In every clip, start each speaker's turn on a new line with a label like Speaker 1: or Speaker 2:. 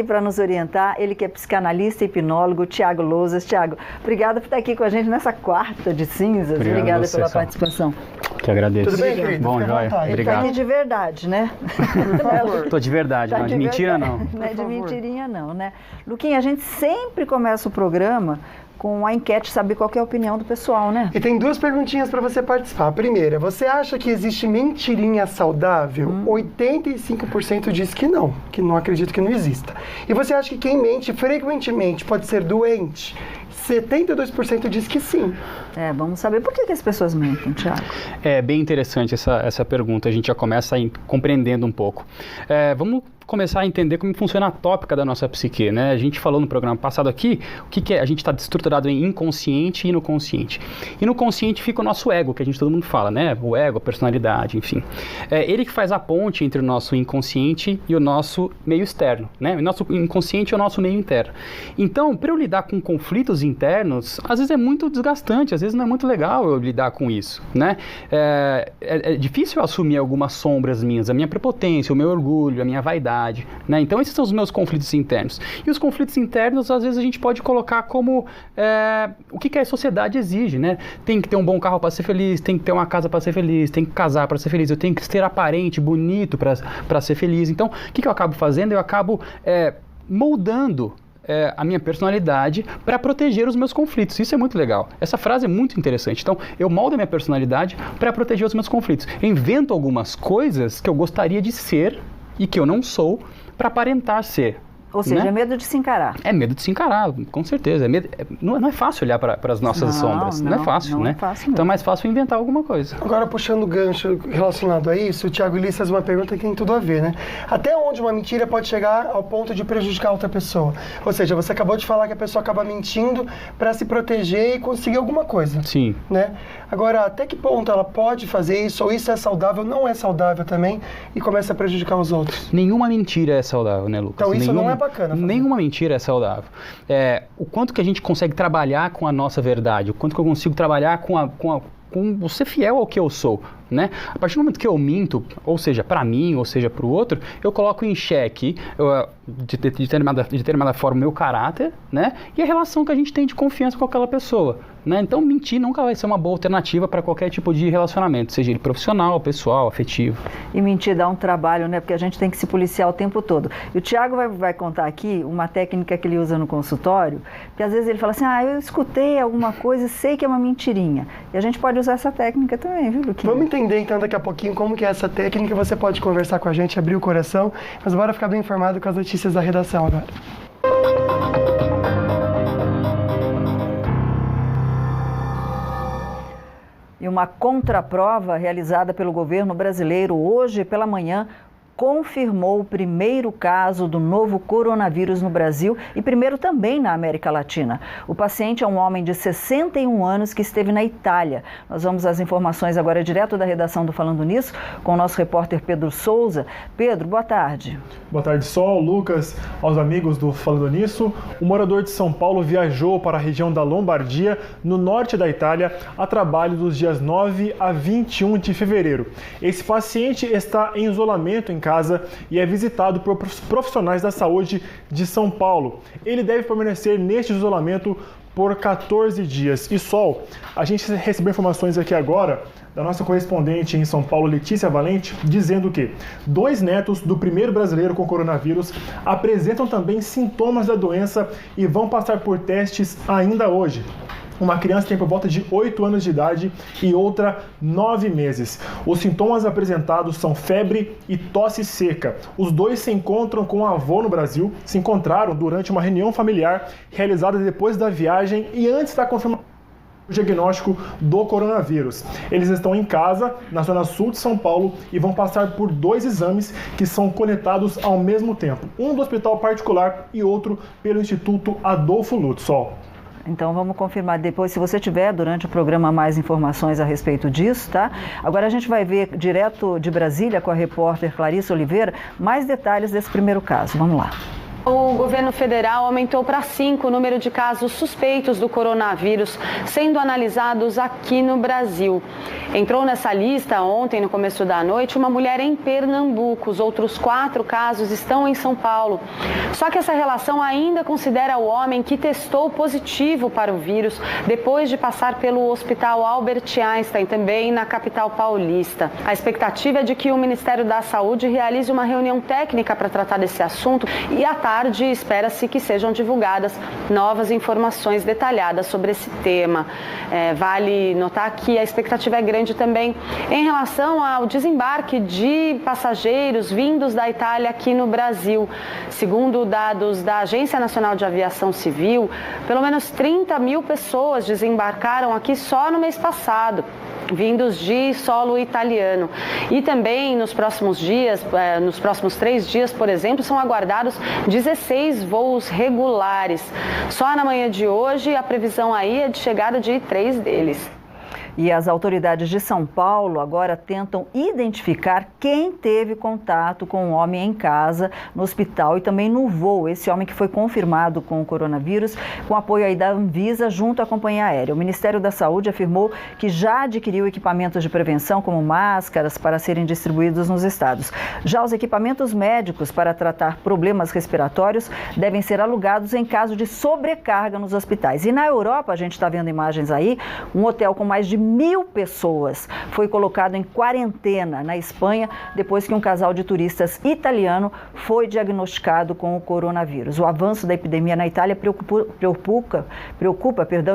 Speaker 1: Para nos orientar, ele que é psicanalista e hipnólogo, Tiago Lousas. Tiago, obrigada por estar aqui com a gente nessa quarta de cinzas. Obrigada pela participação.
Speaker 2: Que agradeço.
Speaker 3: Tudo bem, querido?
Speaker 2: Bom, joia.
Speaker 1: Ele está aqui de verdade, né?
Speaker 2: Tô de verdade, não é de mentira não.
Speaker 1: Não é de mentirinha não, né? Luquinha, a gente sempre começa o programa com a enquete, saber qual que é a opinião do pessoal, né?
Speaker 3: E tem duas perguntinhas para você participar. A primeira, você acha que existe mentirinha saudável? 85% diz que não acredita que não exista. E você acha que quem mente frequentemente pode ser doente? 72% diz que sim.
Speaker 1: Vamos saber por que as pessoas mentem, Tiago.
Speaker 2: É bem interessante essa pergunta, a gente já começa compreendendo um pouco. Vamos começar a entender como funciona a tópica da nossa psique, né? A gente falou no programa passado aqui, o que é? A gente está estruturado em inconsciente e no consciente. E no consciente fica o nosso ego, que todo mundo fala, né? O ego, a personalidade, enfim. Ele que faz a ponte entre o nosso inconsciente e o nosso meio externo, né? O nosso inconsciente é o nosso meio interno. Então, para eu lidar com conflitos internos, às vezes é muito desgastante, às vezes não é muito legal eu lidar com isso, né? É difícil eu assumir algumas sombras minhas, a minha prepotência, o meu orgulho, a minha vaidade, né? Então esses são os meus conflitos internos. E os conflitos internos, às vezes a gente pode colocar como o que a sociedade exige, né? Tem que ter um bom carro para ser feliz, tem que ter uma casa para ser feliz, tem que casar para ser feliz, eu tenho que ser aparente, bonito para ser feliz. Então, o que eu acabo fazendo? Eu acabo moldando a minha personalidade para proteger os meus conflitos. Isso é muito legal. Essa frase é muito interessante. Então, eu moldo a minha personalidade para proteger os meus conflitos. Eu invento algumas coisas que eu gostaria de ser e que eu não sou para aparentar ser.
Speaker 1: Ou seja,
Speaker 2: né?
Speaker 1: É medo de se encarar.
Speaker 2: É medo de se encarar, com certeza. Não é fácil olhar para as nossas sombras. Não é fácil, né?
Speaker 1: É fácil
Speaker 2: então é mais fácil inventar alguma coisa.
Speaker 3: Agora, puxando o gancho relacionado a isso, o Tiago Ulisses faz uma pergunta que tem tudo a ver, né? Até onde uma mentira pode chegar ao ponto de prejudicar outra pessoa? Ou seja, você acabou de falar que a pessoa acaba mentindo para se proteger e conseguir alguma coisa.
Speaker 2: Sim.
Speaker 3: Né? Agora, até que ponto ela pode fazer isso, ou isso é saudável, não é saudável também, e começa a prejudicar os outros?
Speaker 2: Nenhuma mentira é saudável, né, Lucas?
Speaker 3: Então isso não é bacana.
Speaker 2: Nenhuma mentira é saudável. O quanto que a gente consegue trabalhar com a nossa verdade, o quanto que eu consigo trabalhar com ser fiel ao que eu sou, né? A partir do momento que eu minto, ou seja, para mim, ou seja, para o outro, eu coloco em xeque, de determinada forma, o meu caráter, né? E a relação que a gente tem de confiança com aquela pessoa, né? Então, mentir nunca vai ser uma boa alternativa para qualquer tipo de relacionamento, seja ele profissional, pessoal, afetivo.
Speaker 1: E mentir dá um trabalho, né? Porque a gente tem que se policiar o tempo todo. E o Tiago vai contar aqui uma técnica que ele usa no consultório, que às vezes ele fala assim, eu escutei alguma coisa e sei que é uma mentirinha. E a gente pode usar essa técnica também, viu, Luquinha?
Speaker 3: Vamos entender então daqui a pouquinho como que é essa técnica, você pode conversar com a gente, abrir o coração, mas bora ficar bem informado com as notícias da redação agora.
Speaker 1: E uma contraprova realizada pelo governo brasileiro hoje pela manhã confirmou o primeiro caso do novo coronavírus no Brasil e primeiro também na América Latina. O paciente é um homem de 61 anos que esteve na Itália. Nós vamos às informações agora direto da redação do Falando Nisso com o nosso repórter Pedro Souza. Pedro, boa tarde.
Speaker 4: Boa tarde, Sol, Lucas, aos amigos do Falando Nisso. O morador de São Paulo viajou para a região da Lombardia, no norte da Itália, a trabalho dos dias 9 a 21 de fevereiro. Esse paciente está em isolamento em casa e é visitado por profissionais da saúde de São Paulo. Ele deve permanecer neste isolamento por 14 dias. E Sol, a gente recebeu informações aqui agora da nossa correspondente em São Paulo, Letícia Valente, dizendo que 2 netos do primeiro brasileiro com coronavírus apresentam também sintomas da doença e vão passar por testes ainda hoje. Uma criança tem por volta de 8 anos de idade e outra 9 meses. Os sintomas apresentados são febre e tosse seca. Os dois se encontram com o avô no Brasil, se encontraram durante uma reunião familiar realizada depois da viagem e antes da confirmação do diagnóstico do coronavírus. Eles estão em casa, na zona sul de São Paulo, e vão passar por 2 exames que são coletados ao mesmo tempo. Um do hospital particular e outro pelo Instituto Adolfo Lutz. Sol.
Speaker 1: Então vamos confirmar depois, se você tiver durante o programa mais informações a respeito disso, tá? Agora a gente vai ver direto de Brasília com a repórter Clarissa Oliveira mais detalhes desse primeiro caso. Vamos lá.
Speaker 5: O governo federal aumentou para 5 o número de casos suspeitos do coronavírus sendo analisados aqui no Brasil. Entrou nessa lista ontem, no começo da noite, uma mulher em Pernambuco. Os outros 4 casos estão em São Paulo. Só que essa relação ainda considera o homem que testou positivo para o vírus depois de passar pelo Hospital Albert Einstein, também na capital paulista. A expectativa é de que o Ministério da Saúde realize uma reunião técnica para tratar desse assunto e à tarde espera-se que sejam divulgadas novas informações detalhadas sobre esse tema. Vale notar que a expectativa é grande também em relação ao desembarque de passageiros vindos da Itália aqui no Brasil. Segundo dados da Agência Nacional de Aviação Civil, pelo menos 30 mil pessoas desembarcaram aqui só no mês passado, vindos de solo italiano. E também nos próximos 3 dias, por exemplo, são aguardados 16 voos regulares. Só na manhã de hoje, a previsão aí é de chegada de 3 deles.
Speaker 1: E as autoridades de São Paulo agora tentam identificar quem teve contato com um homem em casa, no hospital e também no voo. Esse homem que foi confirmado com o coronavírus, com apoio aí da Anvisa junto à companhia aérea. O Ministério da Saúde afirmou que já adquiriu equipamentos de prevenção, como máscaras, para serem distribuídos nos estados. Já os equipamentos médicos para tratar problemas respiratórios devem ser alugados em caso de sobrecarga nos hospitais. E na Europa, a gente está vendo imagens aí, um hotel com mais de 1.000 pessoas foi colocado em quarentena na Espanha depois que um casal de turistas italiano foi diagnosticado com o coronavírus. O avanço da epidemia na Itália preocupa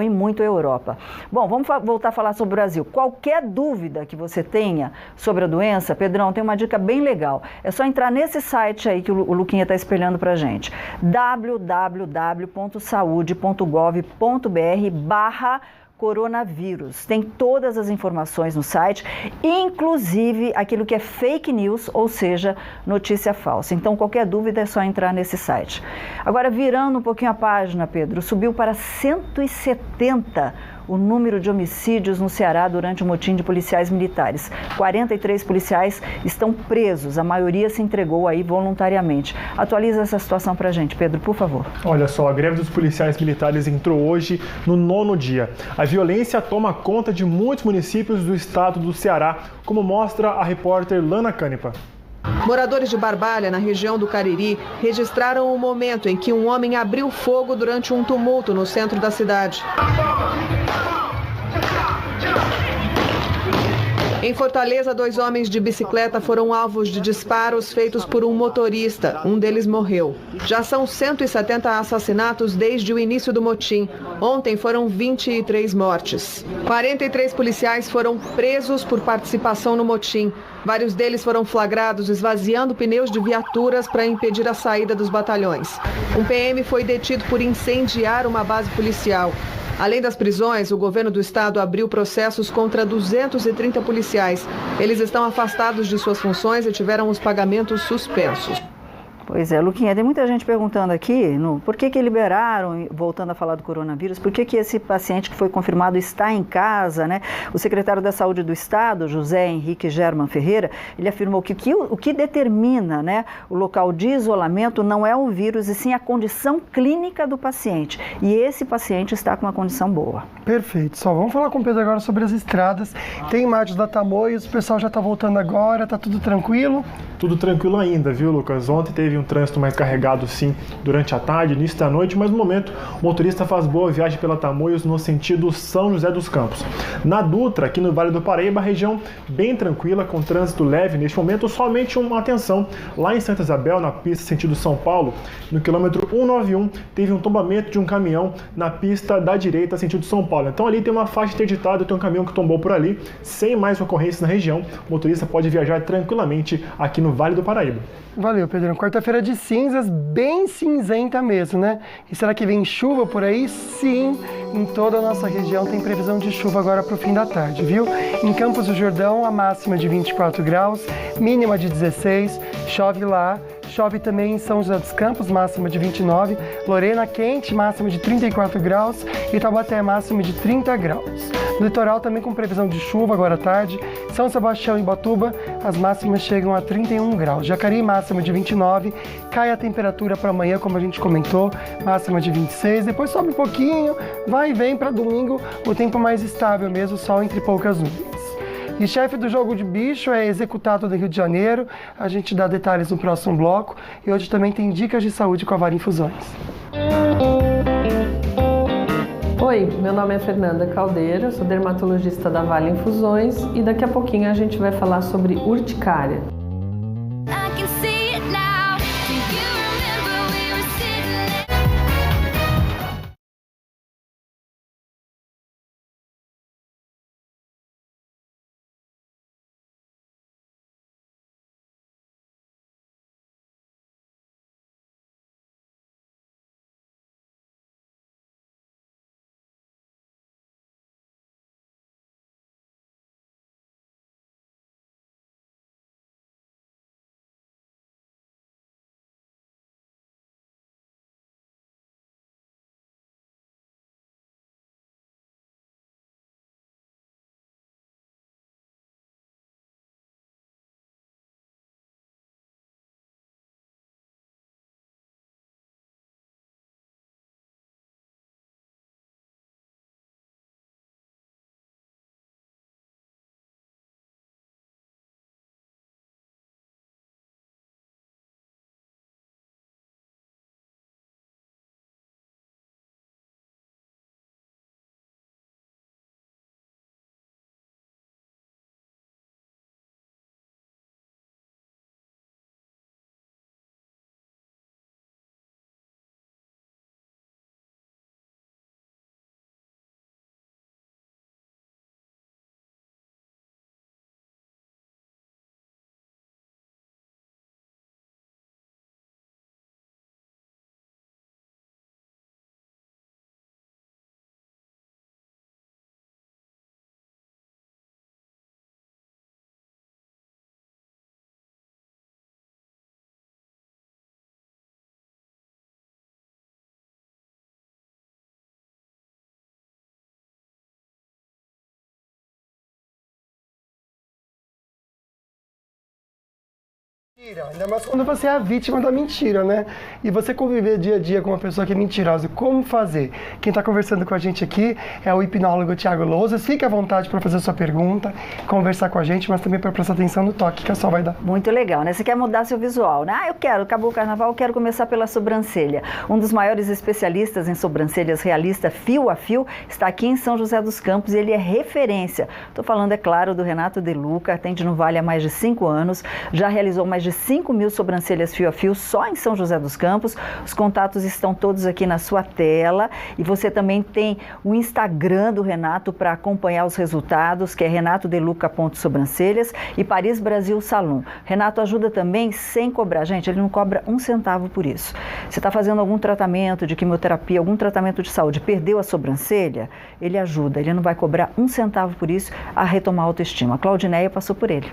Speaker 1: e muito a Europa. Bom, vamos voltar a falar sobre o Brasil. Qualquer dúvida que você tenha sobre a doença, Pedrão, tem uma dica bem legal. É só entrar nesse site aí que o Luquinha está espelhando para a gente. www.saude.gov.br/coronavírus. Tem todas as informações no site, inclusive aquilo que é fake news, ou seja, notícia falsa. Então, qualquer dúvida é só entrar nesse site. Agora, virando um pouquinho a página, Pedro, subiu para 170 o número de homicídios no Ceará durante o motim de policiais militares. 43 policiais estão presos, a maioria se entregou aí voluntariamente. Atualiza essa situação pra gente, Pedro, por favor.
Speaker 4: Olha só, a greve dos policiais militares entrou hoje no 9º dia. A violência toma conta de muitos municípios do estado do Ceará, como mostra a repórter Lana Canipa.
Speaker 6: Moradores de Barbalha, na região do Cariri, registraram o momento em que um homem abriu fogo durante um tumulto no centro da cidade. Em Fortaleza, 2 homens de bicicleta foram alvos de disparos feitos por um motorista. Um deles morreu. Já são 170 assassinatos desde o início do motim. Ontem foram 23 mortes. 43 policiais foram presos por participação no motim. Vários deles foram flagrados esvaziando pneus de viaturas para impedir a saída dos batalhões. Um PM foi detido por incendiar uma base policial. Além das prisões, o governo do estado abriu processos contra 230 policiais. Eles estão afastados de suas funções e tiveram os pagamentos suspensos.
Speaker 1: Pois é, Luquinha, tem muita gente perguntando aqui por que liberaram, voltando a falar do coronavírus, por que esse paciente que foi confirmado está em casa, né? O secretário da Saúde do Estado, José Henrique German Ferreira, ele afirmou que o que determina, né, o local de isolamento não é o vírus, e sim a condição clínica do paciente. E esse paciente está com uma condição boa.
Speaker 3: Perfeito. Só vamos falar com o Pedro agora sobre as estradas. Tem imagens da Tamoios, o pessoal já está voltando agora, tá tudo tranquilo?
Speaker 4: Tudo tranquilo ainda, viu, Lucas? Ontem teve um trânsito mais carregado, sim, durante a tarde, início da noite, mas no momento o motorista faz boa viagem pela Tamoios no sentido São José dos Campos. Na Dutra, aqui no Vale do Paraíba, a região bem tranquila, com trânsito leve neste momento, somente uma atenção. Lá em Santa Isabel, na pista sentido São Paulo, no quilômetro 191, teve um tombamento de um caminhão na pista da direita, sentido São Paulo. Então ali tem uma faixa interditada, tem um caminhão que tombou por ali, sem mais ocorrências na região. O motorista pode viajar tranquilamente aqui no Vale do Paraíba.
Speaker 3: Valeu, Pedro. Quarta-feira de cinzas, bem cinzenta mesmo, né? E será que vem chuva por aí? Sim, em toda a nossa região tem previsão de chuva agora para o fim da tarde, viu? Em Campos do Jordão, a máxima de 24 graus, mínima de 16, chove lá, chove também em São José dos Campos, máxima de 29. Lorena, quente, máxima de 34 graus. E Taubaté, máxima de 30 graus. No litoral também com previsão de chuva agora à tarde. São Sebastião e Ubatuba, as máximas chegam a 31 graus. Jacareí, máxima de 29. Cai a temperatura para amanhã, como a gente comentou, máxima de 26. Depois sobe um pouquinho, vai e vem para domingo, o tempo mais estável mesmo, sol entre poucas nuvens. E chefe do jogo de bicho é executado no Rio de Janeiro. A gente dá detalhes no próximo bloco. E hoje também tem dicas de saúde com a Vale Infusões.
Speaker 7: Oi, meu nome é Fernanda Caldeira, sou dermatologista da Vale Infusões e daqui a pouquinho a gente vai falar sobre urticária.
Speaker 3: Ainda mais quando você é a vítima da mentira, né? E você conviver dia a dia com uma pessoa que é mentirosa, como fazer? Quem está conversando com a gente aqui é o hipnólogo Thiago Lousas. Fique à vontade para fazer a sua pergunta, conversar com a gente, mas também para prestar atenção no toque que a Sol vai dar.
Speaker 1: Muito legal, né? Você quer mudar seu visual, né? Acabou o carnaval, eu quero começar pela sobrancelha. Um dos maiores especialistas em sobrancelhas realista, fio a fio, está aqui em São José dos Campos e ele é referência. Estou falando, é claro, do Renato De Luca, atende no Vale há mais de 5 anos, já realizou mais de 5.000 sobrancelhas fio a fio só em São José dos Campos. Os contatos estão todos aqui na sua tela e você também tem o Instagram do Renato para acompanhar os resultados, que é renatodeluca.sobrancelhas e Paris Brasil Salon. Renato ajuda também sem cobrar. Gente, ele não cobra um centavo por isso. Você está fazendo algum tratamento de quimioterapia, algum tratamento de saúde, perdeu a sobrancelha, ele ajuda. Ele não vai cobrar um centavo por isso a retomar a autoestima. A Claudineia passou por ele.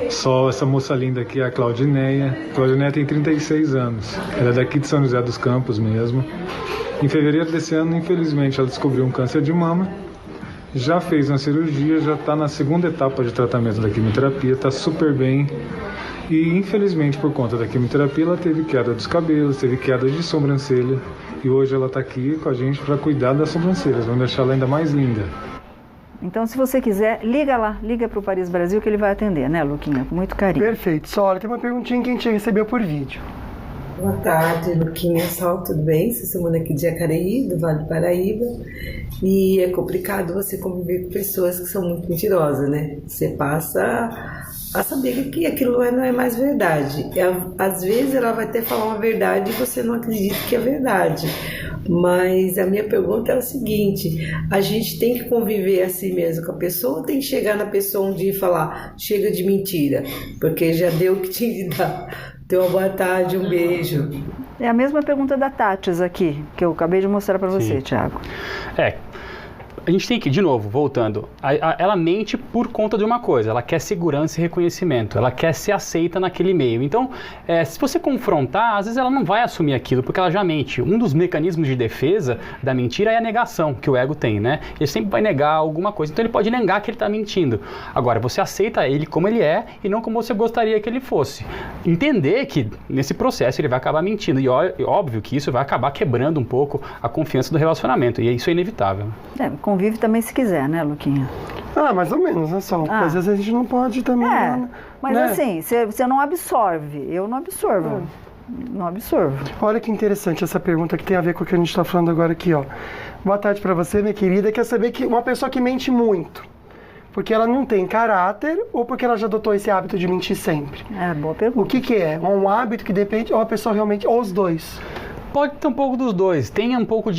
Speaker 8: Só essa moça linda aqui é a Claudineia. Claudineia tem 36 anos. Ela é daqui de São José dos Campos mesmo. Em fevereiro desse ano, infelizmente, ela descobriu um câncer de mama. Já fez uma cirurgia, já está na segunda etapa de tratamento da quimioterapia, está super bem. E infelizmente, por conta da quimioterapia, ela teve queda dos cabelos, teve queda de sobrancelha. E hoje ela está aqui com a gente para cuidar das sobrancelhas. Vamos deixar ela ainda mais linda.
Speaker 1: Então, se você quiser, liga lá, liga para o Paris Brasil que ele vai atender, né, Luquinha? Com muito carinho.
Speaker 3: Perfeito. Só, tem uma perguntinha que a gente recebeu por vídeo.
Speaker 9: Boa tarde, Luquinha, Sol, tudo bem? Sou Simone aqui de Jacareí, do Vale do Paraíba. E é complicado você conviver com pessoas que são muito mentirosas, né? Você passa a saber que aquilo não é mais verdade. Às vezes ela vai até falar uma verdade e você não acredita que é verdade. Mas a minha pergunta é o seguinte: a gente tem que conviver assim mesmo com a pessoa ou tem que chegar na pessoa um dia e falar, chega de mentira, porque já deu o que tinha que dar? Então, uma boa tarde, um beijo.
Speaker 1: É a mesma pergunta da Tatis aqui, que eu acabei de mostrar para você, Thiago.
Speaker 2: A gente tem que, de novo, voltando, ela mente por conta de uma coisa, ela quer segurança e reconhecimento, ela quer ser aceita naquele meio. Então, se você confrontar, às vezes ela não vai assumir aquilo, porque ela já mente. Um dos mecanismos de defesa da mentira é a negação, que o ego tem, né? Ele sempre vai negar alguma coisa, então ele pode negar que ele está mentindo. Agora, você aceita ele como ele é e não como você gostaria que ele fosse. Entender que, nesse processo, ele vai acabar mentindo. E óbvio que isso vai acabar quebrando um pouco a confiança do relacionamento, e isso é inevitável.
Speaker 1: Convive também se quiser, né, Luquinha?
Speaker 3: Mais ou menos, né, Sol? Às vezes a gente não pode também...
Speaker 1: Mas né? Assim, você não absorve. Eu não absorvo. Não absorvo.
Speaker 3: Olha que interessante essa pergunta que tem a ver com o que a gente está falando agora aqui, ó. Boa tarde para você, minha querida. Quer saber que uma pessoa que mente muito, porque ela não tem caráter ou porque ela já adotou esse hábito de mentir sempre?
Speaker 1: Boa pergunta.
Speaker 3: O que é? Um hábito que depende, ou a pessoa realmente, ou os dois?
Speaker 2: Pode ter um pouco dos dois, tem um pouco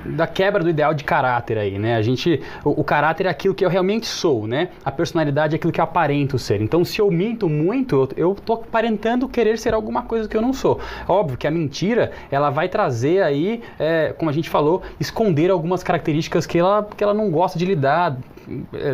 Speaker 2: da quebra do ideal de caráter aí, né? O caráter é aquilo que eu realmente sou, né? A personalidade é aquilo que eu aparento ser. Então, se eu minto muito, eu tô aparentando querer ser alguma coisa que eu não sou. Óbvio que a mentira, ela vai trazer aí, como a gente falou, esconder algumas características que ela não gosta de lidar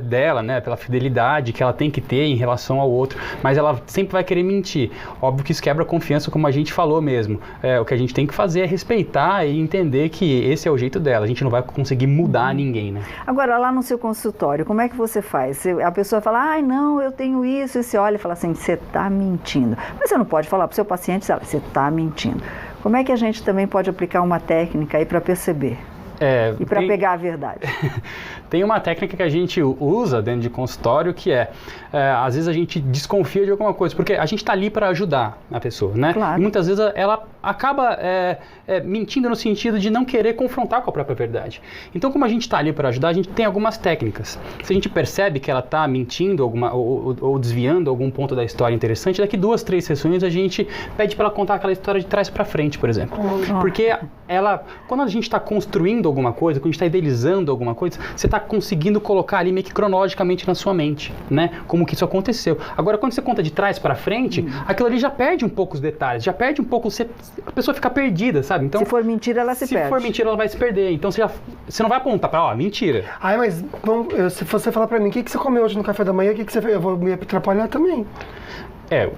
Speaker 2: dela, né? Pela fidelidade que ela tem que ter em relação ao outro, mas ela sempre vai querer mentir. Óbvio que isso quebra a confiança, como a gente falou mesmo. O que a gente tem que fazer é respeitar e entender que esse é o jeito dela. A gente não vai conseguir mudar ninguém, né?
Speaker 1: Agora, lá no seu consultório, como é que você faz? A pessoa fala, não, eu tenho isso, e você olha e fala assim, você está mentindo. Mas você não pode falar para o seu paciente, você está mentindo. Como é que a gente também pode aplicar uma técnica aí para perceber? E para pegar a verdade?
Speaker 2: Tem uma técnica que a gente usa dentro de consultório que às vezes a gente desconfia de alguma coisa, porque a gente está ali para ajudar a pessoa, né?
Speaker 1: Claro.
Speaker 2: E muitas vezes ela acaba mentindo no sentido de não querer confrontar com a própria verdade. Então, como a gente está ali para ajudar, a gente tem algumas técnicas. Se a gente percebe que ela está mentindo ou desviando algum ponto da história interessante, daqui 2, 3 sessões a gente pede para ela contar aquela história de trás para frente, por exemplo. Porque quando a gente está construindo alguma coisa, quando a gente está idealizando alguma coisa, você está conseguindo colocar ali meio que cronologicamente na sua mente, né? Como que isso aconteceu. Agora, quando você conta de trás para frente, aquilo ali já perde um pouco os detalhes, já perde um pouco, a pessoa fica perdida, sabe? Então,
Speaker 1: se for mentira, ela se perde.
Speaker 2: Se for mentira, ela vai se perder. Então, você não vai apontar para, mentira.
Speaker 3: Mas se você falar para mim, o que você comeu hoje no café da manhã, eu vou me atrapalhar também.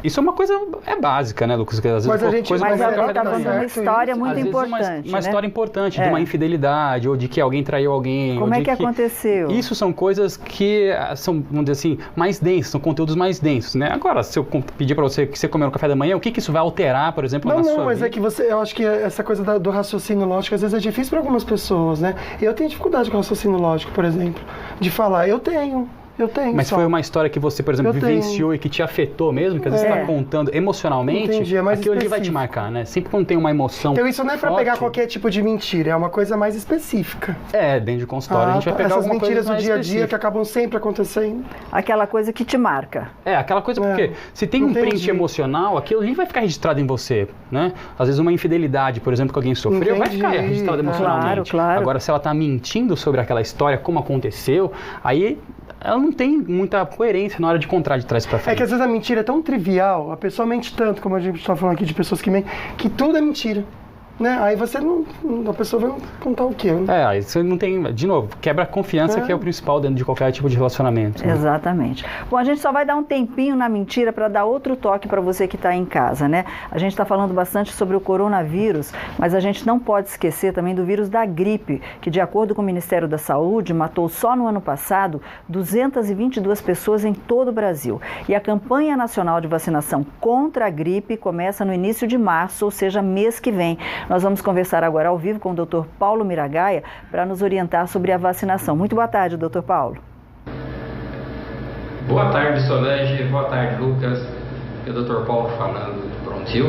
Speaker 2: Isso é uma coisa básica, né, Lucas? Às vezes
Speaker 3: mas a gente
Speaker 1: está fazendo uma história muito importante,
Speaker 2: uma história importante de uma infidelidade, ou de que alguém traiu alguém.
Speaker 1: Como é que aconteceu?
Speaker 2: Isso são coisas que são, vamos dizer assim, mais densas, são conteúdos mais densos, né? Agora, se eu pedir para você que você comeu no café da manhã, o que isso vai alterar, por exemplo, na sua vida?
Speaker 3: Mas é que eu acho que essa coisa do raciocínio lógico, às vezes é difícil para algumas pessoas, né? Eu tenho dificuldade com o raciocínio lógico, por exemplo, de falar, eu tenho. Mas
Speaker 2: foi uma história que você, por exemplo, vivenciou e que te afetou mesmo, que às vezes você está contando emocionalmente, aquilo ali vai te marcar, né? Sempre quando tem uma emoção
Speaker 3: Então isso não é para pegar qualquer tipo de mentira, é uma coisa mais específica.
Speaker 2: Dentro de consultório a gente vai pegar alguma coisa mais
Speaker 3: essas mentiras do dia a dia que acabam sempre acontecendo.
Speaker 1: Aquela coisa que te marca.
Speaker 2: Aquela coisa porque se tem um print emocional, aquilo ali vai ficar registrado em você, né? Às vezes uma infidelidade, por exemplo, que alguém sofreu, vai ficar registrado emocionalmente.
Speaker 1: Claro.
Speaker 2: Agora, se ela está mentindo sobre aquela história, como aconteceu, aí ela não tem muita coerência na hora de contar de trás para frente.
Speaker 3: É que às vezes a mentira é tão trivial, a pessoa mente tanto, como a gente está falando aqui de pessoas que mentem, que tudo é mentira. Né? Aí a pessoa vai contar o quê? Né?
Speaker 2: Aí você não tem, de novo, quebra a confiança, que é o principal dentro de qualquer tipo de relacionamento. Né?
Speaker 1: Exatamente. Bom, a gente só vai dar um tempinho na mentira para dar outro toque para você que está em casa, né? A gente está falando bastante sobre o coronavírus, mas a gente não pode esquecer também do vírus da gripe, que de acordo com o Ministério da Saúde, matou só no ano passado 222 pessoas em todo o Brasil. E a campanha nacional de vacinação contra a gripe começa no início de março, ou seja, mês que vem. Nós vamos conversar agora ao vivo com o Dr. Paulo Miragaia para nos orientar sobre a vacinação. Muito boa tarde, Dr. Paulo.
Speaker 10: Boa tarde, Solange. Boa tarde, Lucas. Aqui é o Dr. Paulo falando do Prontil.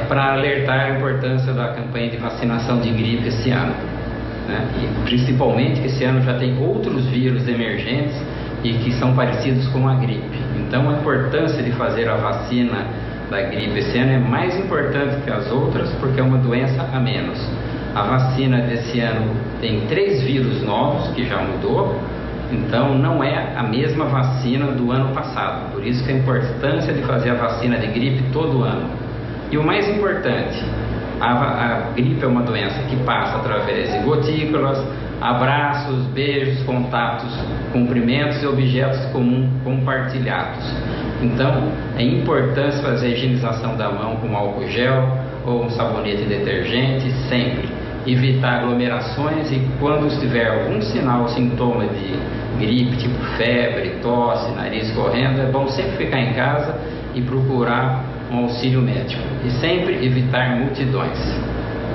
Speaker 10: Para alertar a importância da campanha de vacinação de gripe esse ano. Né? E principalmente que esse ano já tem outros vírus emergentes e que são parecidos com a gripe. Então, a importância de fazer a vacina da gripe esse ano é mais importante que as outras porque é uma doença a menos. A vacina desse ano tem 3 vírus novos que já mudou, então não é a mesma vacina do ano passado. Por isso que a importância de fazer a vacina de gripe todo ano. E o mais importante, A gripe é uma doença que passa através de gotículas, abraços, beijos, contatos, cumprimentos e objetos compartilhados. Então, é importante fazer a higienização da mão com álcool gel ou um sabonete detergente sempre. Evitar aglomerações e quando estiver algum sinal, sintoma de gripe, tipo febre, tosse, nariz correndo, é bom sempre ficar em casa e procurar um auxílio médico. E sempre evitar multidões.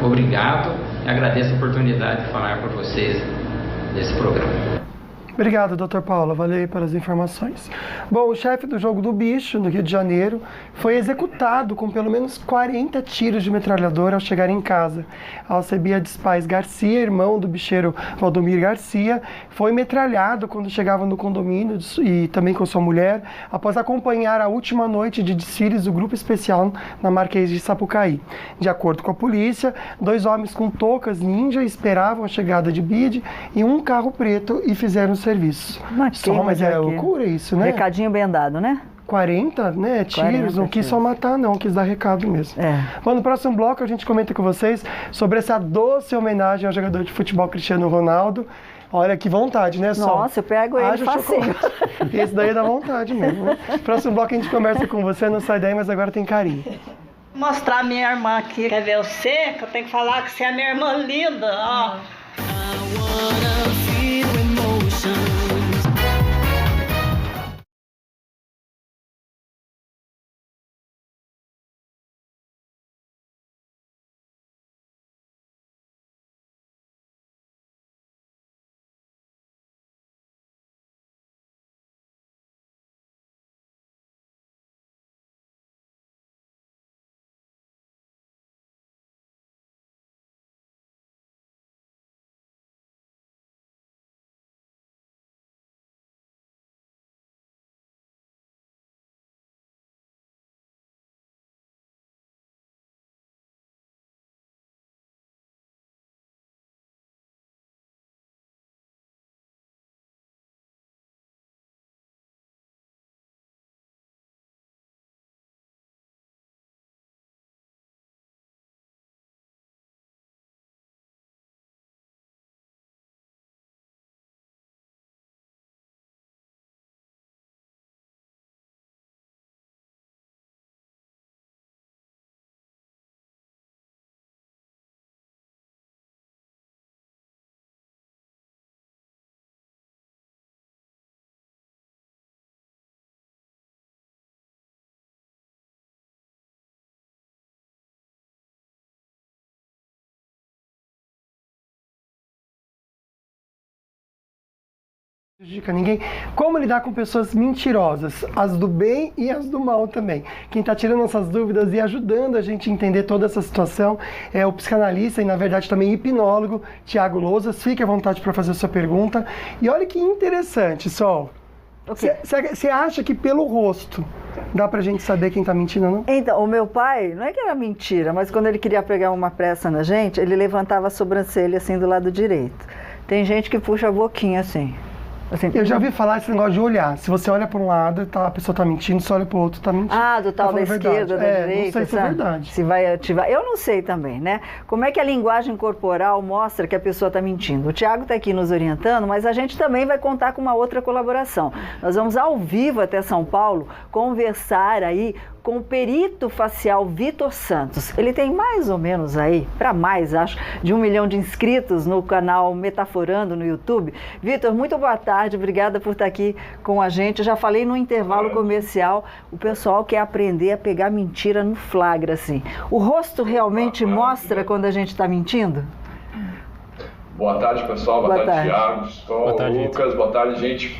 Speaker 10: Obrigado e agradeço a oportunidade de falar para vocês desse programa.
Speaker 3: Obrigado, Dr. Paula. Valeu pelas informações. Bom, o chefe do Jogo do Bicho, no Rio de Janeiro, foi executado com pelo menos 40 tiros de metralhadora ao chegar em casa. Alcebiades Pais Garcia, irmão do bicheiro Valdomir Garcia, foi metralhado quando chegava no condomínio e também com sua mulher, após acompanhar a última noite de desfiles do Grupo Especial na Marquês de Sapucaí. De acordo com a polícia, 2 homens com toucas ninja esperavam a chegada de Bide em um carro preto e fizeram serviço. Mas é loucura isso, né?
Speaker 1: Recadinho bem dado, né?
Speaker 3: 40, né, tiros, não quis só matar não, quis dar recado mesmo. Bom, no próximo bloco a gente comenta com vocês sobre essa doce homenagem ao jogador de futebol Cristiano Ronaldo. Olha que vontade, né, Sol?
Speaker 1: Nossa, eu pego ele facinho.
Speaker 3: Esse daí dá vontade mesmo, né? Próximo bloco a gente conversa com você, não sai daí, mas agora tem carinho.
Speaker 11: Vou mostrar minha irmã aqui. Quer ver você? Que eu tenho que falar que você é minha irmã linda, ó.
Speaker 3: Prejudica ninguém. Como lidar com pessoas mentirosas, as do bem e as do mal também. Quem está tirando essas dúvidas e ajudando a gente a entender toda essa situação é o psicanalista e, na verdade, também hipnólogo, Tiago Lousas. Fique à vontade para fazer a sua pergunta. E olha que interessante, Sol. Você acha que pelo rosto dá pra gente saber quem tá mentindo ou não?
Speaker 1: Então, o meu pai, não é que era mentira, mas quando ele queria pegar uma pressa na gente, ele levantava a sobrancelha assim do lado direito. Tem gente que puxa a boquinha assim.
Speaker 3: Eu já ouvi falar esse negócio de olhar. Se você olha para um lado, a pessoa está mentindo, se olha para o outro, está mentindo.
Speaker 1: Ah, do tal da esquerda, da direita.
Speaker 3: Não sei se é verdade.
Speaker 1: Se vai ativar. Eu não sei também, né? Como é que a linguagem corporal mostra que a pessoa está mentindo? O Tiago está aqui nos orientando, mas a gente também vai contar com uma outra colaboração. Nós vamos ao vivo até São Paulo conversar aí com o perito facial Vitor Santos. Ele tem mais ou menos aí, para mais, acho, de 1 milhão de inscritos no canal Metaforando no YouTube. Vitor, muito boa tarde, obrigada por estar aqui com a gente. Eu já falei no intervalo comercial, o pessoal quer aprender a pegar mentira no flagra, assim. O rosto realmente mostra quando a gente está mentindo?
Speaker 12: Boa tarde, pessoal. Boa tarde, Thiago,
Speaker 2: Boa tarde,
Speaker 12: Lucas. Boa tarde, gente.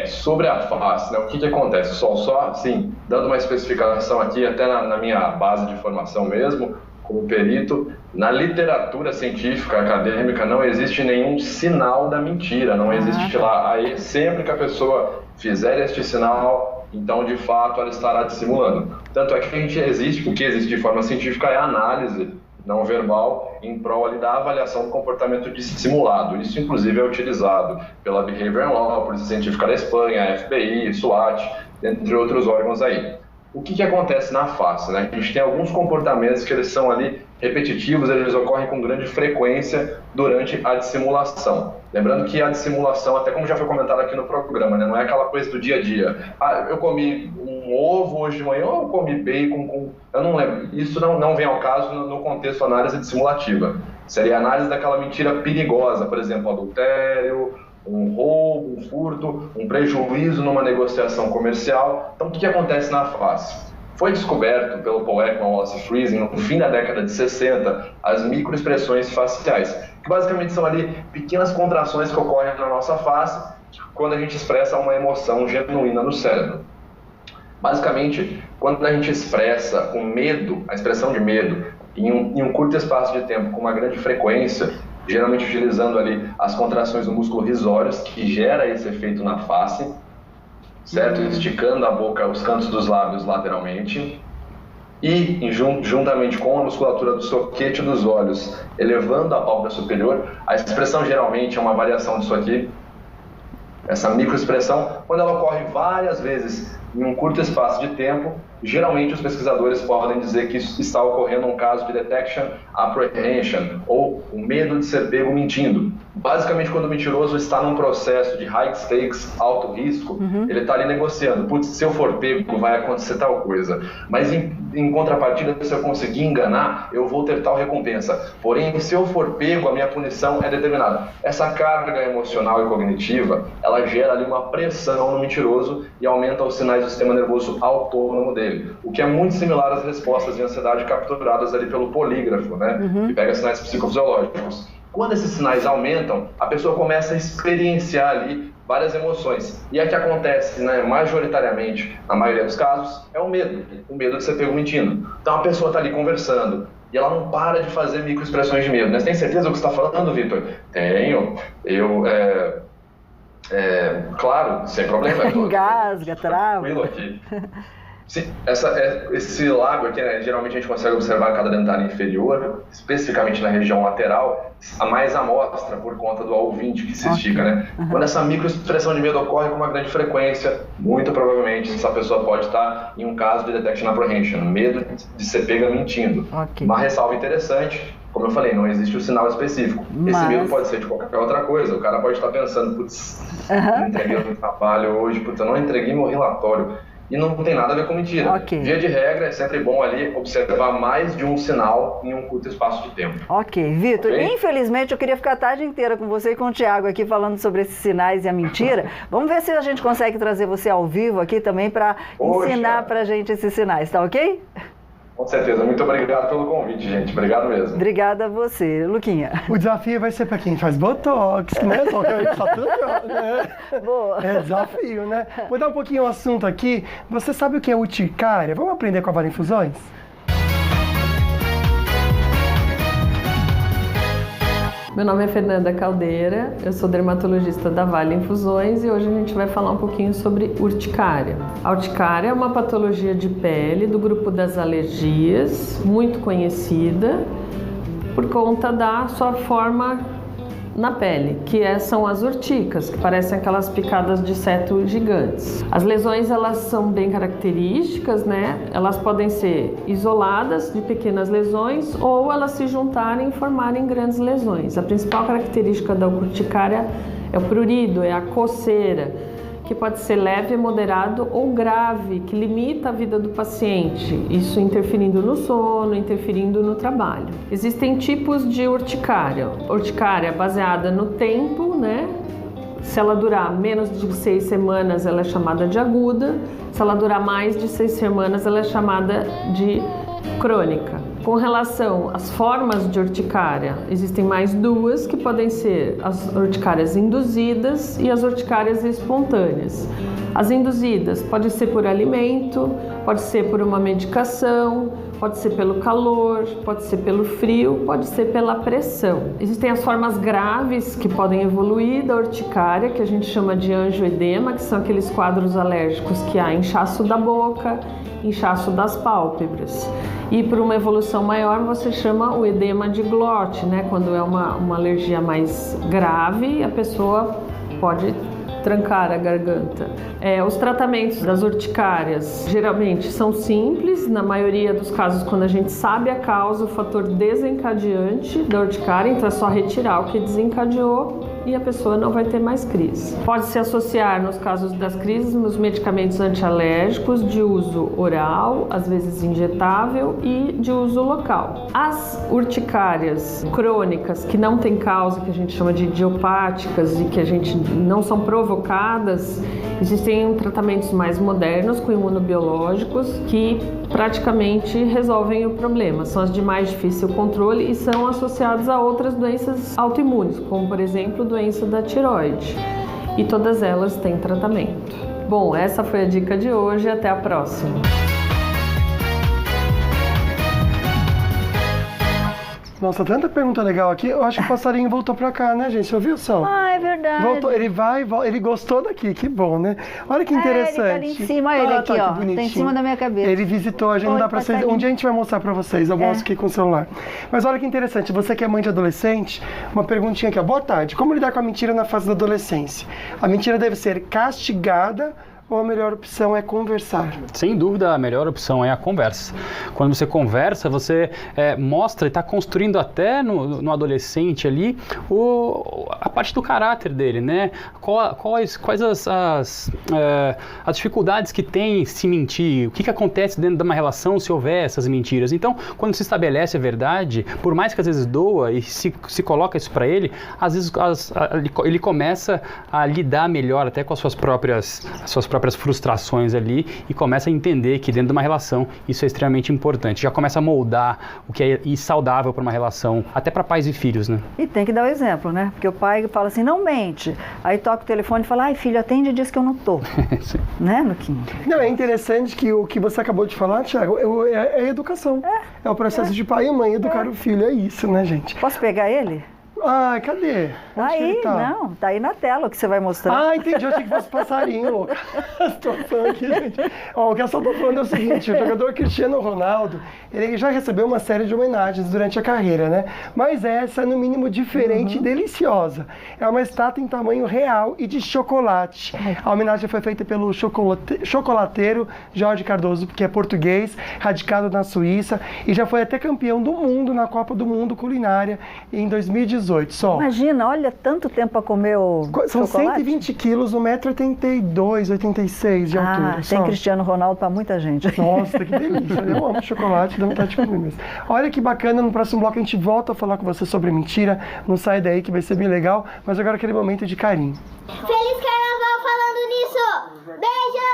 Speaker 12: Sobre a face, né, o que acontece? Só assim, dando uma especificação aqui, até na minha base de formação mesmo, como perito, na literatura científica, acadêmica, não existe nenhum sinal da mentira, não existe lá. Aí, sempre que a pessoa fizer este sinal, então, de fato, ela estará dissimulando. Tanto é que o que existe de forma científica é a análise não verbal em prol ali da avaliação do comportamento dissimulado. Isso, inclusive, é utilizado pela Behavior Law, Polícia Científica da Espanha, FBI, SWAT, entre outros órgãos aí. O que acontece na face, né? A gente tem alguns comportamentos que eles são ali repetitivos, eles ocorrem com grande frequência durante a dissimulação. Lembrando que a dissimulação, até como já foi comentado aqui no programa, né, não é aquela coisa do dia a dia. Eu comi um ovo hoje de manhã, ou eu comi bacon com... Eu não lembro. Isso não vem ao caso no contexto análise dissimulativa. Seria a análise daquela mentira perigosa, por exemplo, adultério, um roubo, um furto, um prejuízo numa negociação comercial. Então, o que acontece na face? Foi descoberto pelo Paul Ekman e Wallace Friesen, no fim da década de 60, as microexpressões faciais, que basicamente são ali pequenas contrações que ocorrem na nossa face quando a gente expressa uma emoção genuína no cérebro. Basicamente, quando a gente expressa o medo, a expressão de medo, em um curto espaço de tempo, com uma grande frequência, geralmente utilizando ali as contrações do músculo risórios, que gera esse efeito na face, certo? Esticando a boca, os cantos dos lábios lateralmente, e juntamente com a musculatura do soquete dos olhos, elevando a pálpebra superior, a expressão geralmente é uma variação disso aqui, essa microexpressão, quando ela ocorre várias vezes em um curto espaço de tempo, geralmente os pesquisadores podem dizer que isso está ocorrendo um caso de detection apprehension, ou o medo de ser pego mentindo. Basicamente, quando o mentiroso está num processo de high stakes, alto risco, ele está ali negociando. Putz, se eu for pego, vai acontecer tal coisa. Mas em contrapartida, se eu conseguir enganar, eu vou ter tal recompensa. Porém, se eu for pego, a minha punição é determinada. Essa carga emocional e cognitiva, ela gera ali uma pressão no mentiroso e aumenta os sinais do sistema nervoso autônomo dele. O que é muito similar às respostas de ansiedade capturadas ali pelo polígrafo, né? Que pega sinais psicofisiológicos. Quando esses sinais aumentam, a pessoa começa a experienciar ali várias emoções. E a que acontece, né, majoritariamente, na maioria dos casos, é o medo de ser pego mentindo. Então a pessoa está ali conversando e ela não para de fazer microexpressões de medo. Né? Você tem certeza do que você está falando, Vitor? Tenho. Claro, sem problema.
Speaker 1: Engasga, trava.
Speaker 12: Tranquilo aqui. Sim, esse lábio aqui, né, geralmente a gente consegue observar a cada dentária inferior, especificamente na região lateral, a mais amostra por conta do A20 que se estica, né? Quando essa microexpressão de medo ocorre com uma grande frequência, muito provavelmente essa pessoa pode estar em um caso de detection apprehension, medo de ser pega mentindo. Uma ressalva interessante, como eu falei, não existe um sinal específico. Esse medo pode ser de qualquer outra coisa. O cara pode estar pensando, putz, não entreguei o meu trabalho hoje, putz, eu não entreguei meu relatório. E não tem nada a ver com mentira. Via de regra, é sempre bom ali observar mais de um sinal em um curto espaço de tempo.
Speaker 1: Vitor, infelizmente eu queria ficar a tarde inteira com você e com o Thiago aqui falando sobre esses sinais e a mentira. Vamos ver se a gente consegue trazer você ao vivo aqui também para ensinar pra gente esses sinais, tá ok?
Speaker 12: Com certeza. Muito obrigado pelo convite, gente. Obrigado mesmo.
Speaker 1: Obrigada a você. Luquinha.
Speaker 3: O desafio vai ser para quem faz botox, né?
Speaker 1: Boa.
Speaker 3: É desafio, né? Mudar um pouquinho o assunto aqui. Você sabe o que é urticária? Vamos aprender com a Vale Infusões?
Speaker 7: Meu nome é Fernanda Caldeira, eu sou dermatologista da Vale Infusões e hoje a gente vai falar um pouquinho sobre urticária. A urticária é uma patologia de pele do grupo das alergias, muito conhecida por conta da sua forma na pele, que são as urticas, que parecem aquelas picadas de inseto gigantes. As lesões, elas são bem características, né? Elas podem ser isoladas de pequenas lesões ou elas se juntarem e formarem grandes lesões. A principal característica da urticária é o prurido, é a coceira, que pode ser leve, moderado ou grave, que limita a vida do paciente, isso interferindo no sono, interferindo no trabalho. Existem tipos de urticária. Urticária baseada no tempo, né? Se ela durar menos de 6 semanas, ela é chamada de aguda. Se ela durar mais de 6 semanas, ela é chamada de crônica. Com relação às formas de urticária, existem mais duas, que podem ser as urticárias induzidas e as urticárias espontâneas. As induzidas pode ser por alimento, pode ser por uma medicação, pode ser pelo calor, pode ser pelo frio, pode ser pela pressão. Existem as formas graves que podem evoluir da urticária, que a gente chama de angioedema, que são aqueles quadros alérgicos que há inchaço da boca, inchaço das pálpebras. E por uma evolução maior você chama o edema de glote, né? Quando é uma alergia mais grave, a pessoa pode trancar a garganta. Os tratamentos das urticárias geralmente são simples, na maioria dos casos quando a gente sabe a causa, o fator desencadeante da urticária, então é só retirar o que desencadeou e a pessoa não vai ter mais crise. Pode se associar, nos casos das crises, nos medicamentos antialérgicos de uso oral, às vezes injetável e de uso local. As urticárias crônicas que não têm causa, que a gente chama de idiopáticas e que a gente não são provocadas, existem tratamentos mais modernos com imunobiológicos que praticamente resolvem o problema. São as de mais difícil controle e são associadas a outras doenças autoimunes, como por exemplo doença da tireoide. E todas elas têm tratamento. Bom, essa foi a dica de hoje. Até a próxima.
Speaker 3: Nossa, tanta pergunta legal aqui. Eu acho que o passarinho voltou pra cá, né, gente? Você ouviu, Sol?
Speaker 1: Ah, é verdade.
Speaker 3: Voltou. Ele gostou daqui, que bom, né? Olha que interessante.
Speaker 1: Ele tá ali em cima, olha ele aqui,
Speaker 3: tá,
Speaker 1: ó. Tá em cima da minha cabeça.
Speaker 3: Ele visitou, a gente não dá pra vocês. Um dia a gente vai mostrar pra vocês, eu mostro aqui com o celular. Mas olha que interessante, você que é mãe de adolescente, uma perguntinha aqui, ó. Boa tarde. Como lidar com a mentira na fase da adolescência? A mentira deve ser castigada ou a melhor opção é conversar?
Speaker 2: Sem dúvida, a melhor opção é a conversa. Quando você conversa, você mostra e está construindo até no adolescente ali a parte do caráter dele, né? Quais as dificuldades que tem em se mentir, o que acontece dentro de uma relação se houver essas mentiras. Então, quando se estabelece a verdade, por mais que às vezes doa e se coloca isso para ele, às vezes ele começa a lidar melhor até com as suas próprias frustrações ali e começa a entender que dentro de uma relação isso é extremamente importante. Já começa a moldar o que é saudável para uma relação, até para pais e filhos, né?
Speaker 1: E tem que dar o exemplo, né? Porque o pai fala assim, não mente. Aí toca o telefone e fala, ai filho, atende e diz que eu não tô. Né, Luquinha?
Speaker 3: Não, é interessante que o que você acabou de falar, Thiago, é a educação. É o processo de pai e mãe educar o filho, é isso, né, gente?
Speaker 1: Posso pegar ele?
Speaker 3: Ai, cadê?
Speaker 1: Tá aí, não, tá aí na tela o que você vai mostrar.
Speaker 3: Ah, entendi, eu achei que fosse passarinho, louca. A situação aqui, gente. Ó, o que eu só tô falando é o seguinte, o jogador Cristiano Ronaldo, ele já recebeu uma série de homenagens durante a carreira, né? Mas essa é, no mínimo, diferente e deliciosa. É uma estátua em tamanho real e de chocolate. A homenagem foi feita pelo chocolateiro Jorge Cardoso, que é português, radicado na Suíça, e já foi até campeão do mundo na Copa do Mundo Culinária em 2018. Só.
Speaker 1: Imagina, olha, tanto tempo a comer o
Speaker 3: São
Speaker 1: chocolate.
Speaker 3: 120 quilos, 1,82 m, 86 de altura.
Speaker 1: Tem
Speaker 3: só.
Speaker 1: Cristiano Ronaldo para muita gente.
Speaker 3: Nossa, que delícia. Eu amo chocolate, dá vontade de comer mesmo. Olha que bacana, no próximo bloco a gente volta a falar com você sobre mentira. Não sai daí que vai ser bem legal, mas agora aquele momento de carinho.
Speaker 13: Feliz Carnaval falando nisso! Beijo!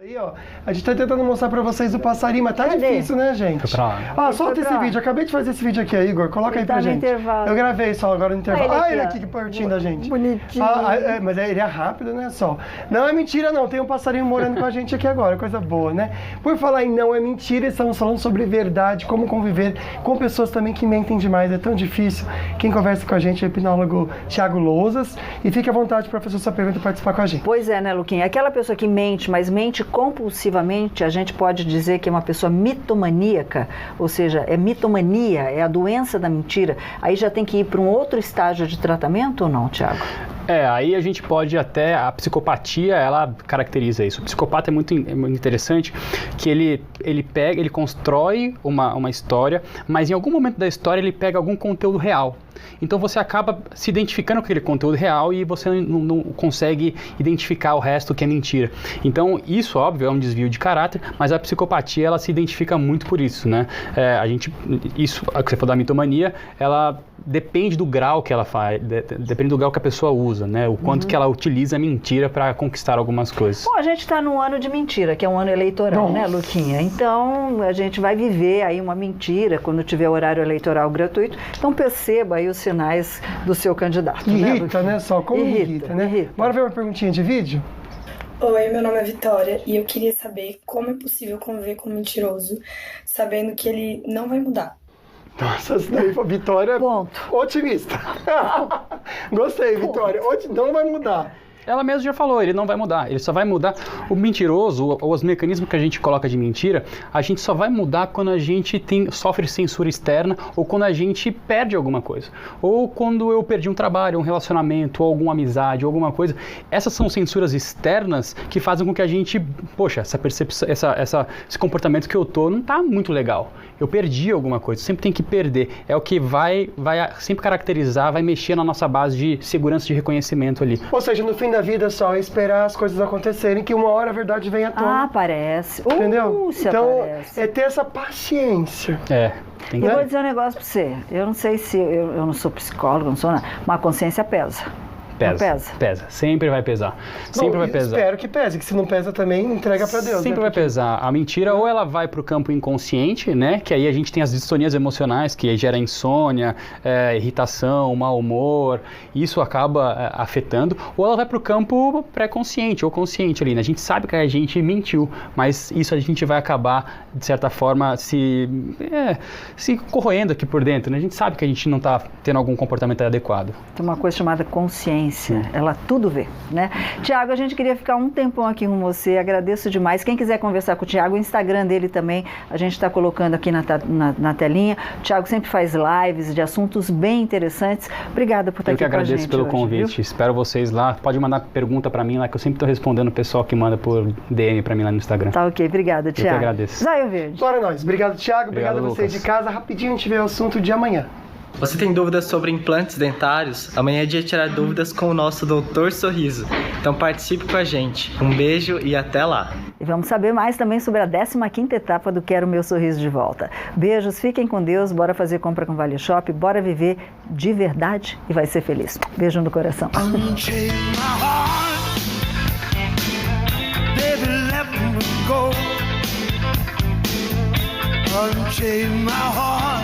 Speaker 3: Aí, ó, a gente tá tentando mostrar pra vocês o passarinho, mas tá difícil, né, gente? Solta esse vídeo, acabei de fazer esse vídeo aqui, Igor, coloca aí pra gente.
Speaker 1: Intervalo.
Speaker 3: Eu gravei só agora no intervalo.
Speaker 1: Ele
Speaker 3: ele aqui pertinho da gente.
Speaker 1: Bonitinho.
Speaker 3: Mas ele é rápido, né, só. Não é mentira não, tem um passarinho morando com a gente aqui agora, coisa boa, né? Por falar em não é mentira, estamos falando sobre verdade, como conviver com pessoas também que mentem demais, é tão difícil. Quem conversa com a gente é o hipnólogo Thiago Lousas, e fique à vontade para fazer sua pergunta e participar com a gente.
Speaker 1: Pois é, né, Luquinha? Aquela pessoa que mente, mas mente compulsivamente, a gente pode dizer que é uma pessoa mitomaníaca, ou seja, é mitomania, é a doença da mentira. Aí já tem que ir para um outro estágio de tratamento ou não, Thiago?
Speaker 2: Aí a gente pode até, a psicopatia, ela caracteriza isso. O psicopata é muito interessante, que ele constrói uma história, mas em algum momento da história ele pega algum conteúdo real. Então você acaba se identificando com aquele conteúdo real e você não consegue identificar o resto que é mentira. Então isso, óbvio, é um desvio de caráter, mas a psicopatia, ela se identifica muito por isso, né? Isso que você falou da mitomania, ela depende do grau que ela faz, depende do grau que a pessoa usa, né? O quanto que ela utiliza a mentira para conquistar algumas coisas.
Speaker 1: Bom, a gente está num ano de mentira, que é um ano eleitoral, né, Luquinha? Então, a gente vai viver aí uma mentira quando tiver horário eleitoral gratuito. Então, perceba aí os sinais do seu candidato.
Speaker 3: Irrita, né? Só como irrita, né?
Speaker 1: Irrita.
Speaker 3: Bora ver uma perguntinha de vídeo?
Speaker 14: Oi, meu nome é Vitória e eu queria saber como é possível conviver com um mentiroso sabendo que ele não vai mudar.
Speaker 3: Nossa, Vitória, otimista. Gostei, Vitória. Não vai mudar.
Speaker 2: Ela mesma já falou, ele não vai mudar, ele só vai mudar. O mentiroso, ou os mecanismos que a gente coloca de mentira, a gente só vai mudar quando a gente sofre censura externa ou quando a gente perde alguma coisa. Ou quando eu perdi um trabalho, um relacionamento, ou alguma amizade, ou alguma coisa. Essas são censuras externas que fazem com que a gente, poxa, essa percepção, esse comportamento que eu tô não tá muito legal. Eu perdi alguma coisa, sempre tem que perder. É o que vai sempre caracterizar, vai mexer na nossa base de segurança de reconhecimento ali.
Speaker 3: Ou seja, no fim da vida só é esperar as coisas acontecerem, que uma hora a verdade vem à tona.
Speaker 1: Aparece.
Speaker 3: Entendeu? Então,
Speaker 1: aparece.
Speaker 3: É ter essa paciência.
Speaker 1: Eu vou dizer um negócio pra você. Eu não sei se... Eu não sou psicólogo, não sou nada. Mas a consciência pesa.
Speaker 2: Pesa. Sempre vai pesar. Sempre vai pesar.
Speaker 3: Espero que pese, que se não pesa também, entrega pra Deus.
Speaker 2: Sempre vai pesar. A mentira, ou ela vai pro campo inconsciente, né? Que aí a gente tem as distonias emocionais, que gera insônia, irritação, mau humor. Isso acaba afetando. Ou ela vai pro campo pré-consciente ou consciente ali, né? A gente sabe que a gente mentiu, mas isso a gente vai acabar, de certa forma, se corroendo aqui por dentro, né? A gente sabe que a gente não tá tendo algum comportamento adequado.
Speaker 1: Tem uma coisa chamada consciência. Ela tudo vê, né? Tiago, a gente queria ficar um tempão aqui com você, agradeço demais. Quem quiser conversar com o Tiago, o Instagram dele também, a gente está colocando aqui na telinha. O Tiago sempre faz lives de assuntos bem interessantes. Obrigada por estar aqui com a gente.
Speaker 2: Eu que agradeço pelo convite, viu? Espero vocês lá. Pode mandar pergunta para mim lá, que eu sempre estou respondendo o pessoal que manda por DM para mim lá no Instagram.
Speaker 1: Tá ok, obrigada, Tiago.
Speaker 2: Eu que agradeço.
Speaker 1: Zóio Verde.
Speaker 3: Bora nós. Obrigado, Tiago. Obrigado a vocês de casa. Rapidinho a gente vê o assunto de amanhã.
Speaker 15: Você tem dúvidas sobre implantes dentários? Amanhã é dia de tirar dúvidas com o nosso Doutor Sorriso. Então participe com a gente. Um beijo e até lá.
Speaker 1: E vamos saber mais também sobre a 15ª etapa do Quero Meu Sorriso de Volta. Beijos, fiquem com Deus, bora fazer compra com Vale Shop, bora viver de verdade e vai ser feliz. Beijo no coração.
Speaker 16: Unchain my heart.